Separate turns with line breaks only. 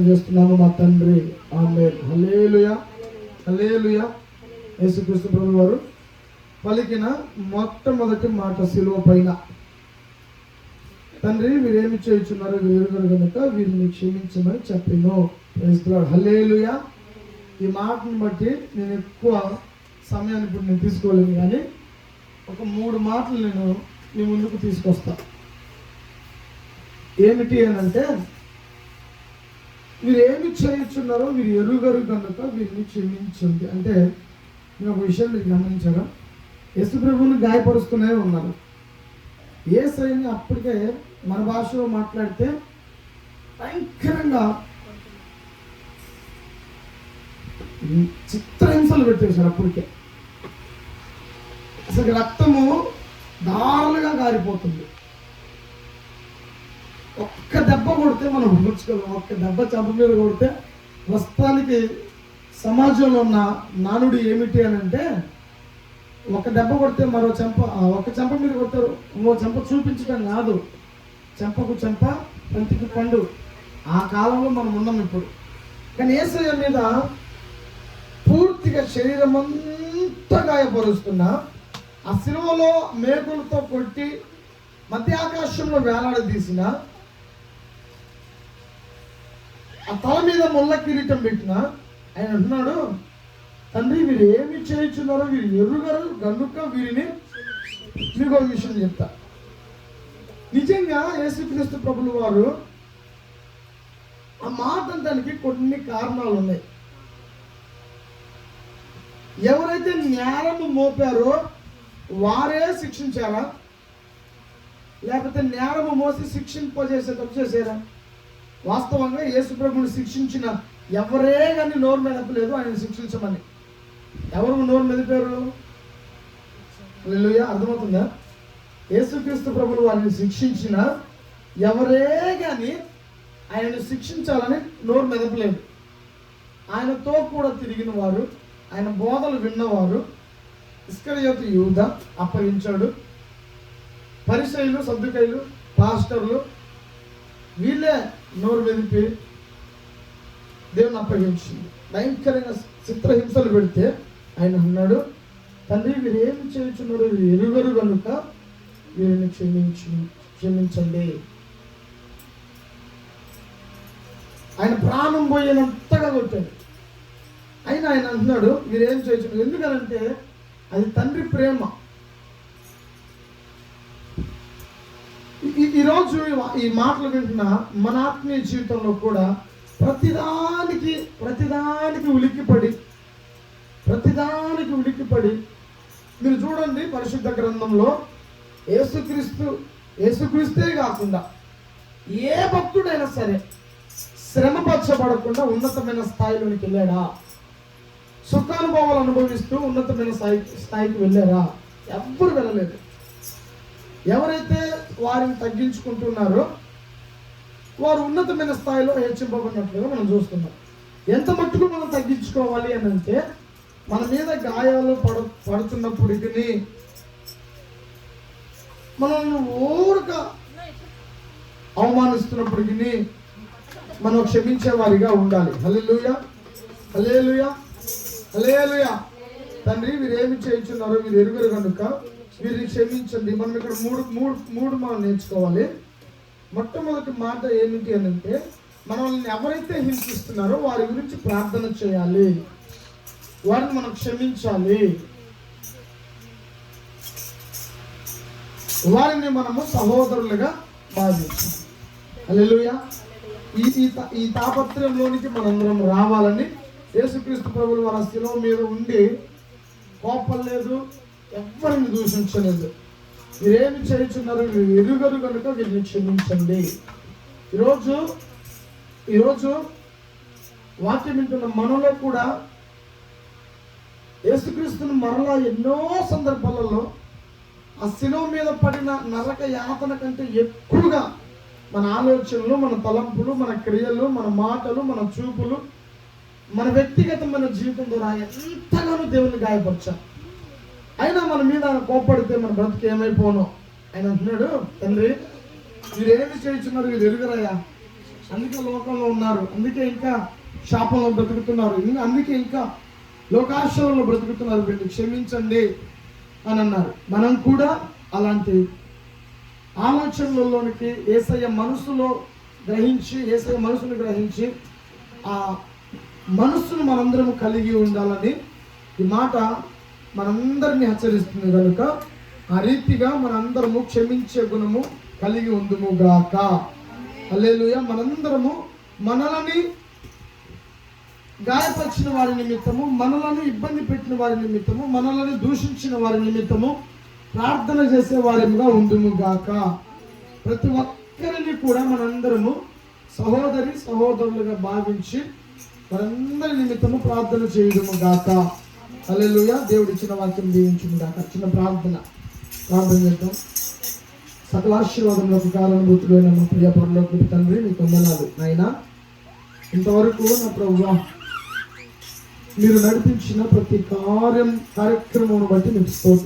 చేస్తున్నాము మా తండ్రి. ఆమేన్. హల్లెలూయా హల్లెలూయా. యేసుక్రీస్తు ప్రభువు వారు పలికిన మొట్టమొదటి మాట శిలువ పైన, తండ్రి వీరేమి చేయుచున్నారో వీరు కనుక వీరిని క్షమించమని చెప్పిను. Praise the Lord. హల్లెలూయా. ఈ మాటను బట్టి నేను ఎక్కువ సమయాన్ని ఇప్పుడు నేను తీసుకోలేను, కానీ ఒక 3 మాటలు నేను మీ ముందుకు తీసుకొస్తా. ఏమిటి అని అంటే, వీరు ఏమి చేయుచున్నారో వీరు ఎరుగరు కనుక వీరిని క్షమించండి. అంటే నేను ఒక విషయం మీరు గమనించారా, యేసు ప్రభువుని గాయపరుస్తూనే ఉన్నారు. యేసయ్యని అప్పటికే మన భాషలో మాట్లాడితే భయంకరంగా చిత్రహింసలు పెట్టేశారు. అప్పటికే అసలు రక్తము దారులుగా గారిపోతుంది. ఒక్క దెబ్బ కొడితే మనం ఊహించుకోలేం. ఒక్క దెబ్బ చెంప మీద కొడితే ప్రస్తుతానికి సమాజంలో ఉన్న నానుడి ఏమిటి అని అంటే, ఒక దెబ్బ కొడితే మరో చెంప, ఒక చెంప మీద కొడతారు, ఇంకో చెంప చూపించడం కాదు, చెంపకు చెంప పంటికి పండు. ఆ కాలంలో మనం ఉన్నాం ఇప్పుడు. కానీ యేసయ్య మీద పూర్తిగా శరీరం అంతా గాయపరుస్తున్నా, ఆ శిలువలో మేకులతో కొట్టి మధ్యాకాశంలో వేలాడదీసిన, ఆ తల మీద ముళ్ళ కిరీటం పెట్టిన ఆయన అంటున్నాడు, తండ్రి వీరు ఏమి చేయుచున్నారో వీరు ఎరుగరు గనుక వీరిని. మీకు ఒక విషయం చెప్తా. నిజంగా యేసుక్రీస్తు ప్రభులు వారు ఆ మాట దానికి కొన్ని కారణాలు ఉన్నాయి. ఎవరైతే నేరము మోపారో వారే శిక్షించారా, లేకపోతే నేరము మోసి శిక్షింపజేసే తప్పు చేశారా? వాస్తవంగా యేసు ప్రభువుని శిక్షించిన ఎవరే కానీ నోరు మెదపలేదు ఆయన శిక్షించమని. ఎవరు నోరు మెదిపారు? హల్లెలూయా. అర్థమవుతుందా? యేసుక్రీస్తు ప్రభువులు వారిని శిక్షించిన ఎవరే కానీ ఆయనను శిక్షించాలని నోరు మెదపలేదు. ఆయనతో కూడా తిరిగిన వారు, ఆయన బోధలు విన్నవారు, ఇస్కరియోతు యూద అప్పగించాడు, పరిసయ్యులు, సద్దుకయ్యులు, పాస్టర్లు, వీళ్ళే నోరు మెదిపి దేవుని అప్పగించింది. భయంకరంగా చిత్రహింసలు పెడితే ఆయన అన్నాడు, తండ్రి వీరు ఏమి చేయుచున్నారో వీరు ఎరుగరు కనుక వీరిని క్షమించండి. ఆయన ప్రాణం పోయేంతగా కొట్టాడు. అయినా ఆయన అంటున్నాడు వీరేం చేయుచున్నారు. ఎందుకనంటే అది తండ్రి ప్రేమ. ఈరోజు ఈ మాటలు వింటున్న మన ఆత్మీయ జీవితంలో కూడా ప్రతిదానికి ఉలిక్కిపడి మీరు చూడండి, పరిశుద్ధ గ్రంథంలో యేసుక్రీస్తే కాకుండా ఏ భక్తుడైనా సరే శ్రమపరచబడకుండా ఉన్నతమైన స్థాయిలోనికి వెళ్ళాడా? సుఖానుభవాలు అనుభవిస్తూ ఉన్నతమైన స్థాయికి వెళ్ళారా? ఎవ్వరు వెళ్ళలేదు. ఎవరైతే వారిని తగ్గించుకుంటున్నారో వారు ఉన్నతమైన స్థాయిలో హెచ్చింపబడినట్లుగా మనం చూస్తున్నాం. ఎంత మట్టుకు మనం తగ్గించుకోవాలి అని అంటే, మన మీద గాయాలు పడుతున్నప్పటికీ మనల్ని ఊరక అవమానిస్తున్నప్పటికీ మనం క్షమించే వారిగా ఉండాలి. హల్లెలూయా హల్లెలూయా హల్లెలూయా. తండ్రి వీరేమి చేయుచున్నారో వీరు ఎరుగరు కనుక వీరిని క్షమించండి. మనం ఇక్కడ మూడు మనం నేర్చుకోవాలి. మొట్టమొదటి మాట ఏమిటి అని అంటే, మనల్ని ఎవరైతే హింసిస్తున్నారో వారి గురించి ప్రార్థన చేయాలి, వారిని మనం క్షమించాలి, వారిని మనము సహోదరులుగా భావించాలి. హల్లెలూయా. ఈ తాపత్రయంలోనికి మనందరం రావాలని యేసుక్రీస్తు ప్రభువులు వారి శిలువ మీద ఉండి కోపం లేదు, ఎవరిని దూషించలేదు. మీరేమి చేయుచున్నారు వీరు ఎరుగరు కనుక వీరిని క్షమించండి. ఈరోజు వాక్యం వింటున్న మనలో కూడా యేసుక్రీస్తుని మరలా ఎన్నో సందర్భాలలో ఆ శిలువ మీద పడిన నరక యాతన కంటే ఎక్కువగా మన ఆలోచనలు, మన తలంపులు, మన క్రియలు, మన మాటలు, మన చూపులు, మన వ్యక్తిగతమైన జీవితం ద్వారా ఎంతగానో దేవుని గాయపరిచాం. అయినా మన మీద ఆయన కోప్పడితే మన బ్రతుకు ఏమైపోను. ఆయన అంటున్నాడు, తండ్రి వీరేమి చేయుచున్నారు వీరు ఎరుగరయ్యా, అందుకే లోకంలో ఉన్నారు, అందుకే ఇంకా శాపంలో బ్రతుకుతున్నారు, అందుకే ఇంకా లోకాశ్రమంలో బ్రతుకుతున్నారు. వీళ్ళు క్షమించండి అని అన్నారు. మనం కూడా అలాంటి ఆలోచనలలోనికి యేసయ్య మనసును గ్రహించి ఆ మనస్సును మనందరం కలిగి ఉండాలని ఈ మాట మనందరినీ హెచ్చరిస్తుంది. కనుక ఆ రీతిగా మనందరము క్షమించే గుణము కలిగి ఉందుము గాక. హల్లెలూయా. మనందరము మనలని గాయపరిచిన వారి నిమిత్తము, మనలను ఇబ్బంది పెట్టిన వారి నిమిత్తము, మనలను దూషించిన వారి నిమిత్తము ప్రార్థన చేసే వారిగా ఉందుము గాక. ప్రతి ఒక్కరిని కూడా మనందరము సహోదరులుగా భావించి మనందరి నిమిత్తము ప్రార్థన చేయడము గాక. హల్లెలూయా. దేవుడు ఇచ్చిన వాక్యం దీవించును గాక. చిన్న ప్రార్థన చేద్దాం. సకల ఆశీర్వాదములకు కారణభూతులైన మా ప్రియ పరలోకపు తండ్రి, నీకు వందనాలు నాయనా. ఇంతవరకు నా ప్రభువా మీరు నడిపించిన ప్రతి కార్యక్రమం బట్టి మీకు స్తోత్రం.